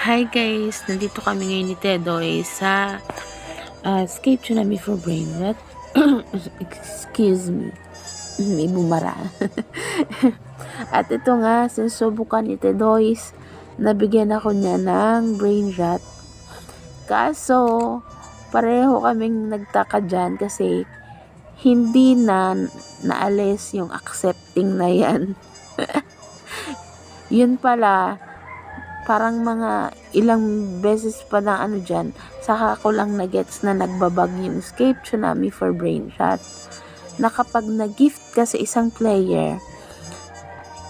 Hi guys! Nandito kami ngayon ni Tedoy sa Escape Tsunami for Brain Rot. Excuse me. May bumara. At ito nga, sinusubukan ni Tedoy, nabigyan ako niya ng brain rot. Kaso, pareho kaming nagtaka dyan kasi hindi na naalis yung accepting na yan. Yun pala, parang mga ilang beses pa na dyan, saka ko lang na-gets na nagbabag yung Escape Tsunami for Brain Rot. Na kapag nag-gift ka sa isang player,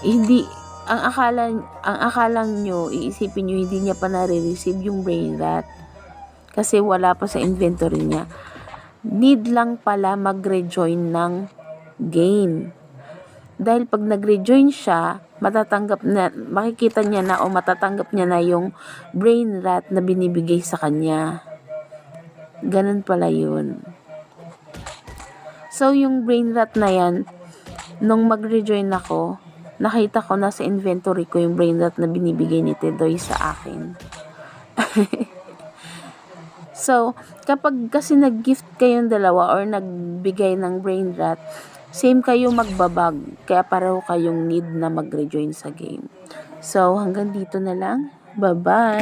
hindi, ang akalang nyo, iisipin nyo, hindi niya pa nare-receive yung brain rot. Kasi wala pa sa inventory niya. Need lang pala mag-rejoin ng game. Dahil pag nag-rejoin siya, matatanggap na, makikita niya na o matatanggap niya na yung brain rot na binibigay sa kanya. Ganun pala yun. So, yung brain rot na yan, nung mag-rejoin ako, nakita ko na sa inventory ko yung brain rot na binibigay ni Tedoy sa akin. So, kapag kasi nag-gift kayong dalawa or nagbigay ng brain rot, same kayo magbabag, kaya pareho kayong need na mag-rejoin sa game. So, hanggang dito na lang. Bye-bye!